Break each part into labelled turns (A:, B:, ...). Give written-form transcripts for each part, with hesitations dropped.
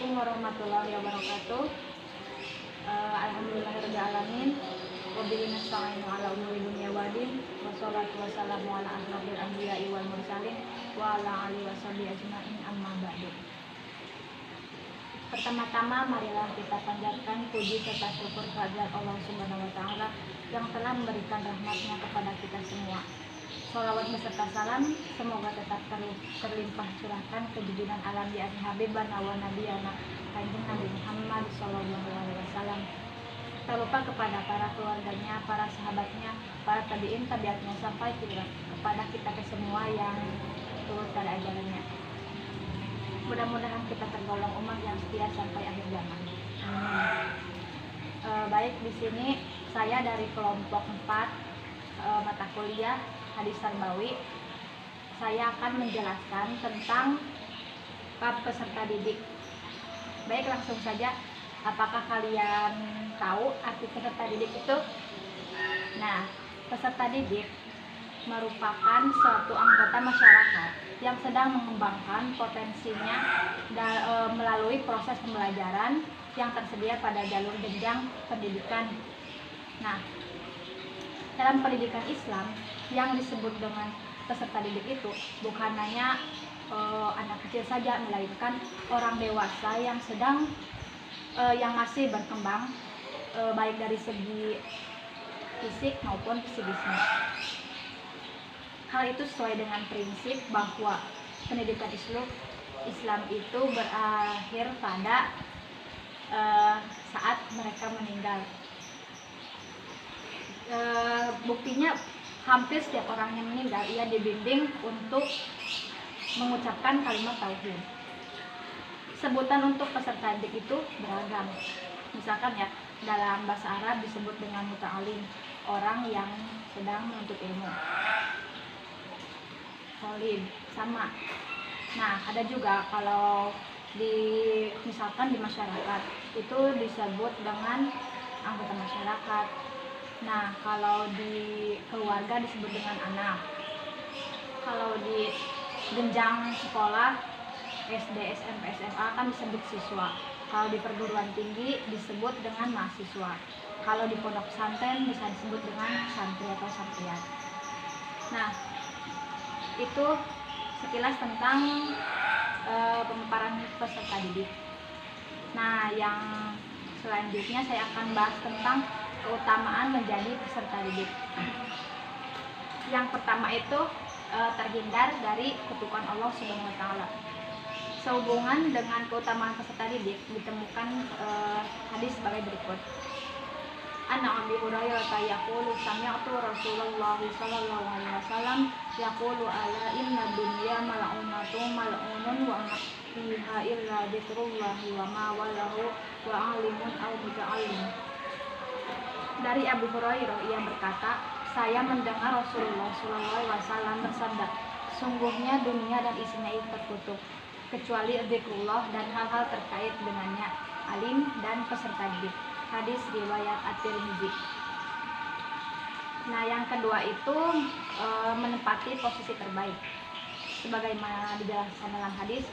A: Assalamualaikum warahmatullahi wabarakatuh. Alhamdulillahirabbil alamin. Wabillahi nasta'inu ala umuri dunya wadin. Wassalatu wassalamu ala asrofil anbiya'i wal mursalin wa ala alihi washabihi ajmain, amma ba'du. Pertama-tama marilah kita panjatkan puji serta syukur kehadirat Allah Subhanahu wa taala yang telah memberikan rahmatnya kepada kita semua. Sholawat beserta salam semoga tetap terlimpah curahkan ke junjungan alam yakni Habibana wa Nabiyana Kanjeng Nabi Muhammad sallallahu alaihi wasallam. Tak lupa kepada para keluarganya, para sahabatnya, para tabi'in tabiatnya sampai kepada kita semua yang turut pada ajarannya. Mudah-mudahan kita tergolong umat yang setia sampai akhir zaman. Baik, di sini saya dari kelompok 4 mata kuliah Hadis Tarbawi. Saya akan menjelaskan tentang bab peserta didik. Baik, langsung saja. Apakah kalian tahu arti peserta didik itu? Nah, peserta didik merupakan suatu anggota masyarakat yang sedang mengembangkan potensinya melalui proses pembelajaran yang tersedia pada jalur jenjang pendidikan. Nah, dalam pendidikan Islam yang disebut dengan peserta didik itu bukan hanya anak kecil saja, melainkan orang dewasa yang sedang yang masih berkembang baik dari segi fisik maupun psikisnya. Hal itu sesuai dengan prinsip bahwa pendidikan Islam itu berakhir pada saat mereka meninggal. Buktinya hampir setiap orang yang meninggal ia dibimbing untuk mengucapkan kalimat tauhid. Sebutan untuk peserta didik itu beragam. Misalkan ya, dalam bahasa Arab disebut dengan muta'alim, orang yang sedang menuntut ilmu. Khalid sama. Nah, ada juga kalau misalkan di masyarakat itu disebut dengan anggota masyarakat. Nah, kalau di keluarga disebut dengan anak. Kalau di jenjang sekolah SD, SMP, SMA kan disebut siswa. Kalau di perguruan tinggi disebut dengan mahasiswa. Kalau di pondok pesantren bisa disebut dengan santri atau santriat. Nah, itu sekilas tentang pemaparan peserta didik. Nah, yang selanjutnya saya akan bahas tentang keutamaan menjadi peserta didik. Yang pertama itu terhindar dari kutukan Allah Subhanahu wa taala. Sehubungan dengan keutamaan peserta didik ditemukan hadis sebagai berikut. Ana Abi Hurairah yaqulu sami'tu Rasulullah sallallahu alaihi wasallam yaqulu ala inna dunya mal'unun wa ma fiha illa dzikrullah wa ma walahu wa 'alimun aw muta'allim. Dari Abu Hurairah ia berkata, saya mendengar Rasulullah sallallahu alaihi wasallam bersabda, sungguhnya dunia dan isinya itu tertutup kecuali dzikrullah dan hal-hal terkait dengannya, alim dan peserta didik. Hadis riwayat At-Tirmidzi. Nah, yang kedua itu menempati posisi terbaik. Sebagaimana dijelaskan dalam hadis,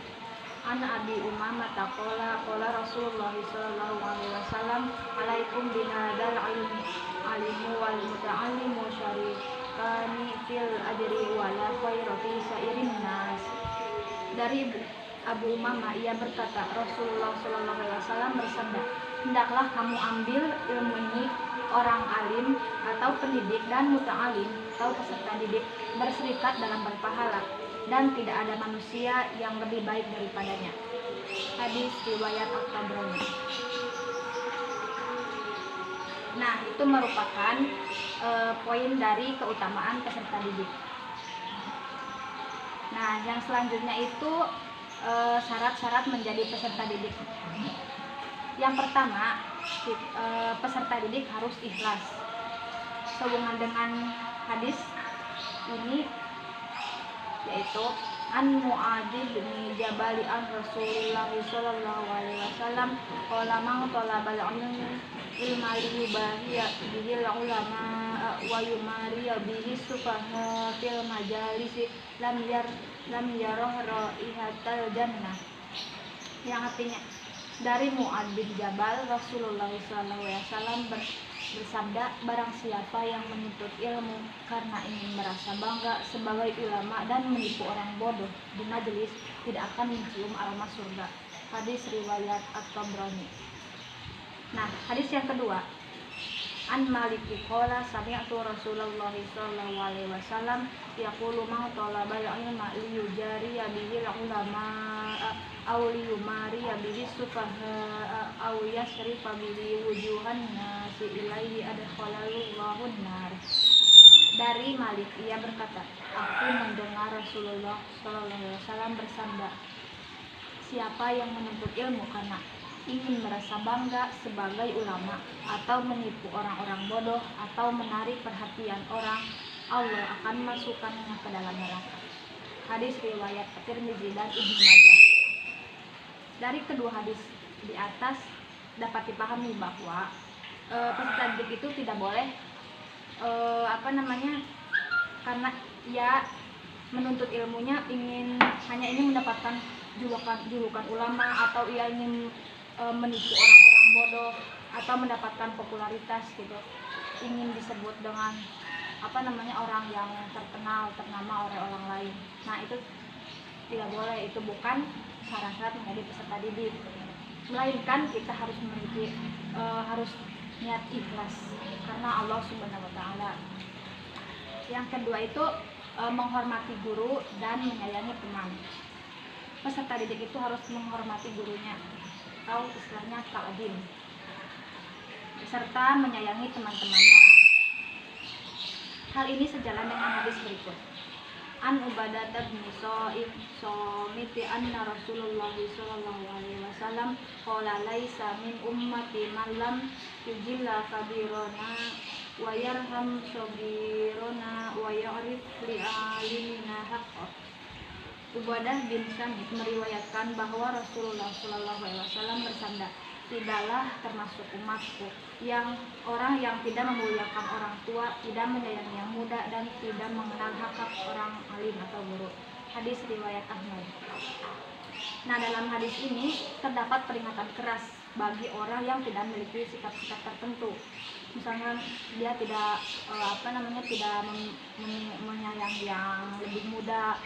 A: An Abi Umamah qala Rasulullah sallallahu alaihi wasallam, alaikum binadal alimu wal muta'allimu syarikani fil ajri wala khairu fi sairin nas. Dari Abu Umamah ia berkata, Rasulullah sallallahu alaihi wasallam bersabda, hendaklah kamu ambil ilmu ini, orang alim atau pendidik dan muta'alim atau peserta didik berserikat dalam berpahala dan tidak ada manusia yang lebih baik daripadanya. Hadis riwayat At-Tabrani. Nah, itu merupakan poin dari keutamaan peserta didik. Nah, yang selanjutnya itu syarat-syarat menjadi peserta didik. Yang pertama, peserta didik harus ikhlas. Sehubungan dengan hadis ini yaitu An Mu'adz bin Jabal an Rasulullah sallallahu alaihi wasallam qala man talabal ilma libahiya bihil ulama wa yumari bihi sufaha fil majalis lam yarah raihatal jannah. Yang artinya Dari Mu'ad bin Jabal, Rasulullah SAW bersabda, barang siapa yang menuntut ilmu karena ingin merasa bangga sebagai ulama dan menipu orang bodoh di majelis, tidak akan mencium aroma surga. Hadis riwayat At-Tabrani. Nah, hadis yang kedua, An Maliki qala sami'tu Rasulullah sallallahu alaihi wasallam yaqulu man talabal ilma liyujariya bihi ulama aw liyumariya bihi sufaha aw yasrifa bihi wujuhan nasi ilaihi adkhalallahu nar. Dari Malik, ia berkata, aku mendengar Rasulullah sallallahu alaihi wasallam bersabda, siapa yang menuntut ilmu karena ingin merasa bangga sebagai ulama atau menipu orang-orang bodoh atau menarik perhatian orang, Allah akan masukkannya ke dalam neraka. Hadis riwayat At-Tirmidzi dan Ibnu Majah. Dari kedua hadis di atas dapat dipahami bahwa peserta didik itu tidak boleh karena ia menuntut ilmunya hanya ingin mendapatkan julukan ulama, atau ia ingin menipu orang-orang bodoh atau mendapatkan popularitas gitu, ingin disebut dengan orang yang ternama oleh orang lain. Nah, itu tidak boleh, itu bukan syarat-syarat menjadi peserta didik, melainkan kita harus memiliki harus niat ikhlas karena Allah Subhanahu wa taala. Yang kedua itu menghormati guru dan menyayangi teman. Peserta didik itu harus menghormati gurunya, atau istilahnya ta'zim, serta menyayangi teman-temannya. Hal ini sejalan dengan hadis berikut. An Ubadah bin Samit anna Rasulullah sallallahu alaihi wasallam qala laisa min ummati man lam yujilla kabirana wa yarham sabirana wa ya'rif li'alimina haqqah. Ubadah bin Samit meriwayatkan bahwa Rasulullah SAW bersabda, tidaklah termasuk umatku orang yang tidak memuliakan orang tua, tidak menyayangi yang muda, dan tidak mengenal hak orang alim atau guru. Hadis riwayat Ahmad. Nah, dalam hadis ini terdapat peringatan keras bagi orang yang tidak memiliki sikap-sikap tertentu. Misalnya dia tidak menyayangi yang lebih muda,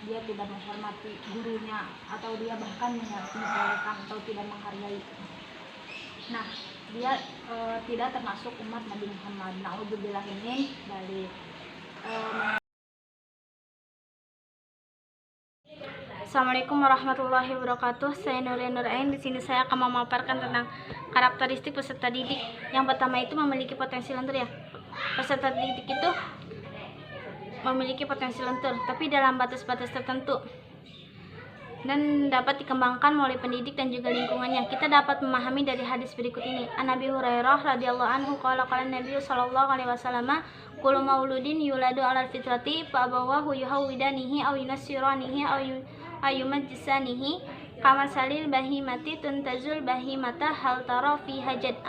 A: dia tidak menghormati gurunya, atau dia bahkan menyepelekan atau tidak menghargai. Nah, dia tidak termasuk umat Nabi Muhammad. Na'udzubillah min dzalik. Assalamualaikum warahmatullahi wabarakatuh. Saya Nur Ain. Di sini saya akan memaparkan tentang karakteristik peserta didik. Yang pertama itu memiliki potensi lentur ya. Peserta didik itu memiliki potensi lentur, tapi dalam batas-batas tertentu, dan dapat dikembangkan melalui pendidik dan juga lingkungannya. Kita dapat memahami dari hadis berikut ini. An Abi Hurairah radhiyallahu anhu qala Nabi sallallahu alaihi wasallam, kullu mauludin yuladu 'alal fitrati fa abawahu yuhawidanihi aw yunassiranihi aw yumajjisanihi kama salil bahimati tuntazul bahimata hal tara fi hajat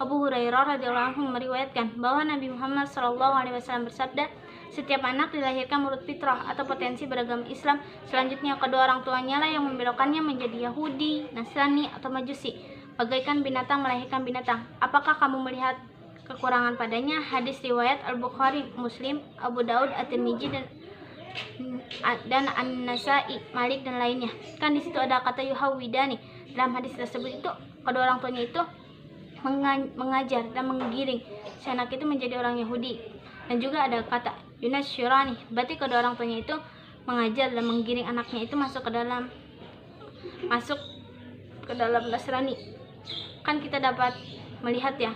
A: Abu Hurairah radhiyallahu anhu meriwayatkan bahwa Nabi Muhammad sallallahu alaihi wasallam bersabda, setiap anak dilahirkan menurut fitrah atau potensi beragama Islam. Selanjutnya kedua orang tuanya lah yang membelokkannya menjadi Yahudi, Nasrani, atau Majusi. Bagaikan binatang melahirkan binatang. Apakah kamu melihat kekurangan padanya? Hadis riwayat Al-Bukhari, Muslim, Abu Daud, At-Tirmidzi dan An-Nasa'i, Malik dan lainnya. Kan di situ ada kata yuhawidani. Dalam hadis tersebut itu kedua orang tuanya itu mengajar dan menggiring si anak itu menjadi orang Yahudi. Dan juga ada kata yunasyirani, berarti kedua orang tuanya itu mengajar dan menggiring anaknya itu masuk ke dalam Nasrani. Kan kita dapat melihat ya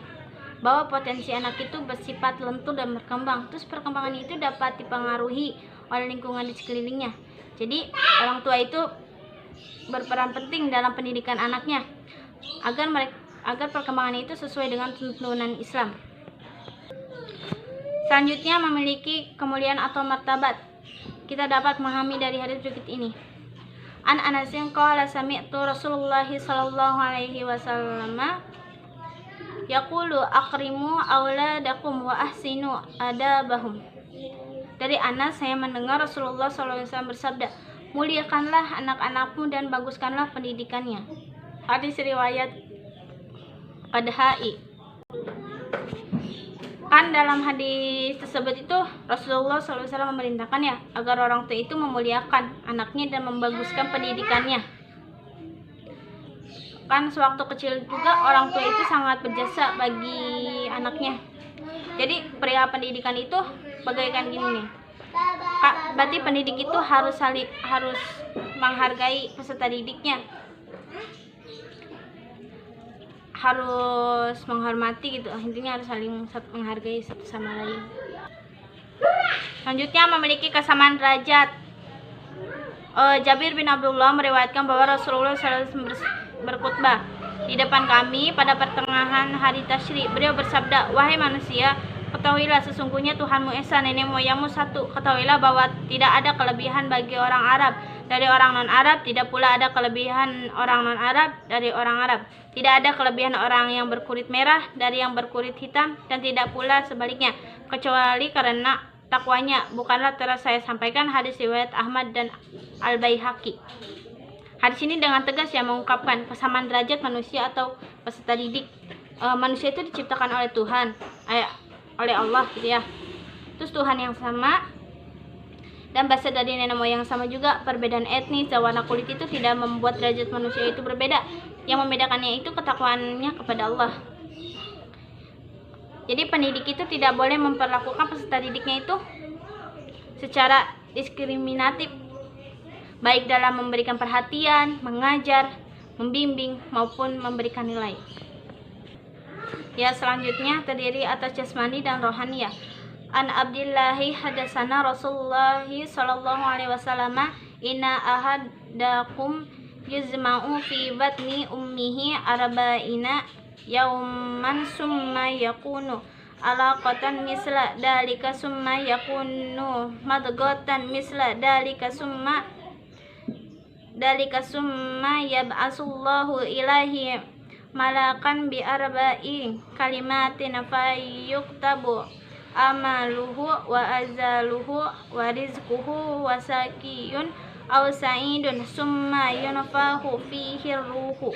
A: bahwa potensi anak itu bersifat lentur dan berkembang. Terus perkembangan itu dapat dipengaruhi oleh lingkungan di sekelilingnya. Jadi orang tua itu berperan penting dalam pendidikan anaknya agar perkembangan itu sesuai dengan tuntunan Islam. Selanjutnya memiliki kemuliaan atau martabat. Kita dapat memahami dari hadis berikut ini. An Anasin qala sami'tu Rasulullah sallallahu alaihi wasallam yaqulu akrimu auladakum wa ahsinu adabahum. Dari Anas, saya mendengar Rasulullah sallallahu alaihi wasallam bersabda, muliakanlah anak-anakmu dan baguskanlah pendidikannya.
B: Hadis riwayat Qadha'i. Kan dalam hadis tersebut itu Rasulullah SAW memerintahkan ya agar orang tua itu memuliakan anaknya dan membaguskan pendidikannya. Kan sewaktu kecil juga orang tua itu sangat berjasa bagi anaknya. Jadi perihal pendidikan itu bagaikan gini nih. Berarti pendidik itu harus menghargai peserta didiknya, harus menghormati gitu, intinya harus saling menghargai satu sama lain. Selanjutnya memiliki kesamaan derajat. Jabir bin Abdullah meriwayatkan bahwa Rasulullah SAW berkhutbah di depan kami pada pertengahan hari Tasyrik. Beliau bersabda, "Wahai manusia, ketahuilah sesungguhnya Tuhanmu Esa, nenek moyangmu satu. Ketahuilah bahwa tidak ada kelebihan bagi orang Arab dari orang non-Arab, tidak pula ada kelebihan orang non-Arab dari orang Arab. Tidak ada kelebihan orang yang berkulit merah dari yang berkulit hitam, dan tidak pula sebaliknya, kecuali karena takwanya. Bukanlah telah saya sampaikan." Hadis riwayat Ahmad dan Al-Baihaqi. Hadis ini dengan tegas yang mengungkapkan kesamaan derajat manusia atau peserta didik. Manusia itu diciptakan oleh Tuhan, oleh Allah gitu ya. Terus Tuhan yang sama dan berasal dari nenek moyang sama juga. Perbedaan etnis dan warna kulit itu tidak membuat derajat manusia itu berbeda. Yang membedakannya itu ketakwaannya kepada Allah. Jadi pendidik itu tidak boleh memperlakukan peserta didiknya itu secara diskriminatif, baik dalam memberikan perhatian, mengajar, membimbing, maupun memberikan nilai. Ya, selanjutnya terdiri atas jasmani dan rohani ya. An Abdillahi hadasana Rasulullah sallallahu alaihi wasallam, inna ahadakum yuzma'u fi batni ummihi arba'ina yauman summa yakunu alaqatan misla dalika summa yakunu madghatan misla dalika summa yab'asullahu ilahi malakan bi arba'i kalimatin fayuktabu amaluhu wa azaluhu wa rizquhu wa sakiyun aw sa'idun summa yunfahu fihi ruhu.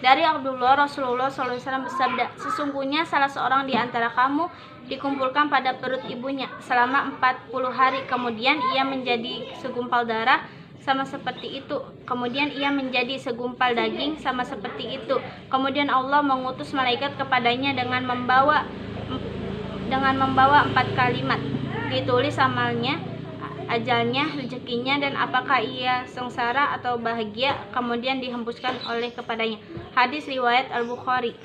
B: Dari Abdullah, Rasulullah SAW bersabda, "Sesungguhnya salah seorang di antara kamu dikumpulkan pada perut ibunya selama 40 hari, kemudian ia menjadi segumpal darah sama seperti itu, kemudian ia menjadi segumpal daging sama seperti itu, kemudian Allah mengutus malaikat kepadanya dengan membawa 4 kalimat, ditulis amalnya, ajalnya, rezekinya, dan apakah ia sengsara atau bahagia, kemudian dihembuskan oleh kepadanya." Hadis riwayat Al-Bukhari.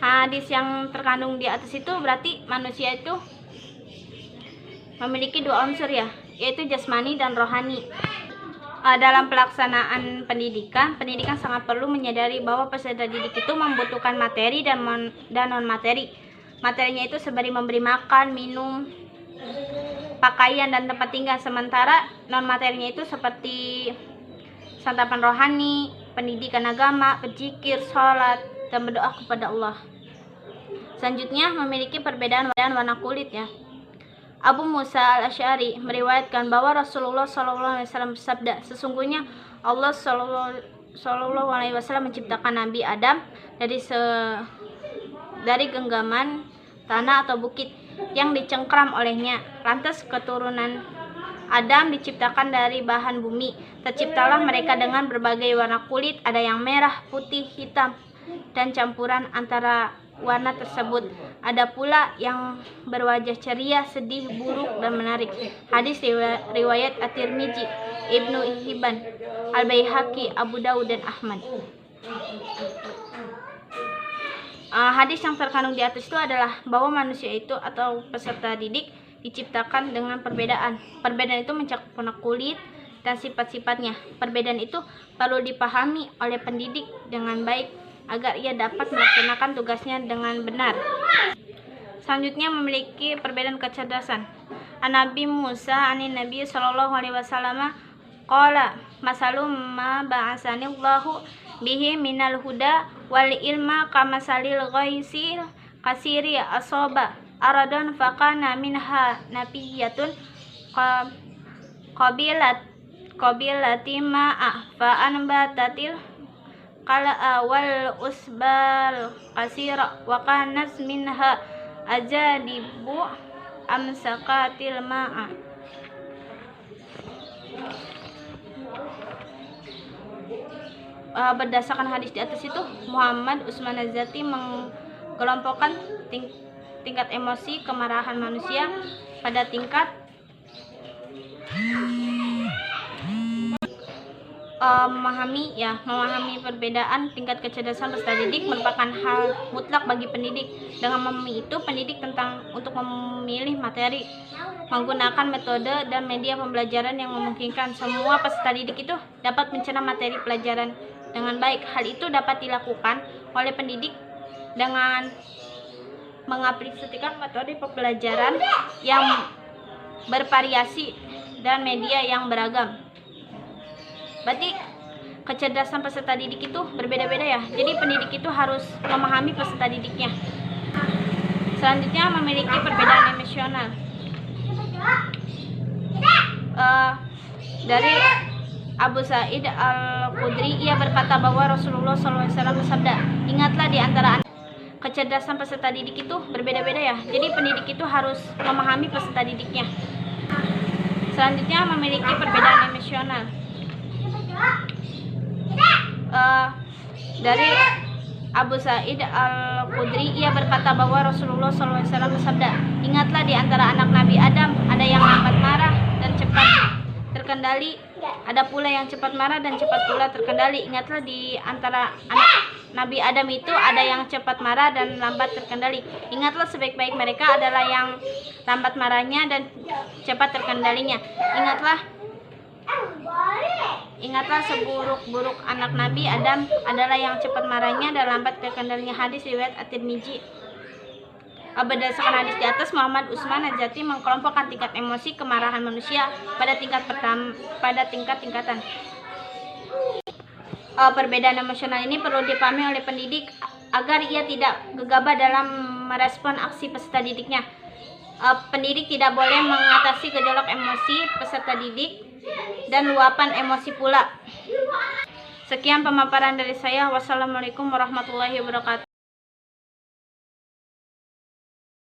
B: Hadis yang terkandung di atas itu berarti manusia itu memiliki 2 unsur ya, yaitu jasmani dan rohani. Dalam pelaksanaan pendidikan sangat perlu menyadari bahwa peserta didik itu membutuhkan materi dan non-materi. Materinya itu seperti memberi makan, minum, pakaian, dan tempat tinggal, sementara non-materinya itu seperti santapan rohani, pendidikan agama, berzikir, sholat, dan berdoa kepada Allah. Selanjutnya memiliki perbedaan warna kulit ya. Abu Musa al-Asy'ari meriwayatkan bahwa Rasulullah SAW bersabda, "Sesungguhnya Allah SAW menciptakan Nabi Adam dari genggaman tanah atau bukit yang dicengkram olehnya. Lantas keturunan Adam diciptakan dari bahan bumi. Terciptalah mereka dengan berbagai warna kulit, ada yang merah, putih, hitam, dan campuran antara warna tersebut. Ada pula yang berwajah ceria, sedih, buruk, dan menarik." Hadis riwayat At-Tirmidzi, Ibnu Hibban, Al-Baihaqi, Abu Dawud, dan Ahmad. Hadis yang terkandung di atas itu adalah bahwa manusia itu atau peserta didik diciptakan dengan perbedaan. Perbedaan itu mencakup warna kulit dan sifat-sifatnya. Perbedaan itu perlu dipahami oleh pendidik dengan baik agar ia dapat melaksanakan tugasnya dengan benar. Selanjutnya memiliki perbedaan kecerdasan. An-Nabi Musa anin Nabi sallallahu alaihi wasallam qala masalum ma ba'asanillahu bihi minal huda wal ilma kamasalil ghaisil kasiri asaba aradan faqana minha nabiyatun qabilati ma'a fa anbatatil qala'a wal usbal qasira wa kanas minha ajadibu amsakatil ma'a. Berdasarkan hadis di atas itu, Muhammad Usman Az-Zati mengkelompokkan tingkat emosi kemarahan manusia pada tingkat memahami perbedaan tingkat kecerdasan peserta didik merupakan hal mutlak bagi pendidik. Dengan memahami itu, pendidik untuk memilih materi, menggunakan metode dan media pembelajaran yang memungkinkan semua peserta didik itu dapat mencerna materi pelajaran dengan baik. Hal itu dapat dilakukan oleh pendidik dengan mengaplikasikan metode pembelajaran yang bervariasi dan media yang beragam. Berarti kecerdasan peserta didik itu berbeda-beda ya. Jadi pendidik itu harus memahami peserta didiknya. Selanjutnya, memiliki perbedaan emosional. Dari Abu Sa'id Al-Khudri, ia berkata bahwa Rasulullah SAW bersabda, ingatlah di antara kecerdasan peserta didik itu berbeda-beda ya. Jadi pendidik itu harus memahami peserta didiknya. Selanjutnya, memiliki perbedaan emosional. Dari Abu Sa'id Al-Khudri, ia berkata bahwa Rasulullah SAW bersabda, ingatlah di antara anak Nabi Adam ada yang lambat marah dan cepat terkendali, ada pula yang cepat marah dan cepat pula terkendali. Ingatlah di antara anak Nabi Adam itu ada yang cepat marah dan lambat terkendali. Ingatlah sebaik-baik mereka adalah yang lambat marahnya dan cepat terkendalinya. Ingatlah seburuk-buruk anak Nabi Adam adalah yang cepat marahnya dan lambat terkendalinya. Hadis riwayat At-Tirmidzi. Berdasarkan hadis di atas, Muhammad Usman Az-Zati mengkelompokkan tingkat emosi kemarahan manusia pada tingkat-tingkatan. Perbedaan emosional ini perlu dipahami oleh pendidik agar ia tidak gegabah dalam merespon aksi peserta didiknya. Pendidik tidak boleh mengatasi gejolak emosi peserta didik dan luapan emosi pula. Sekian pemaparan dari saya. Wassalamualaikum warahmatullahi wabarakatuh.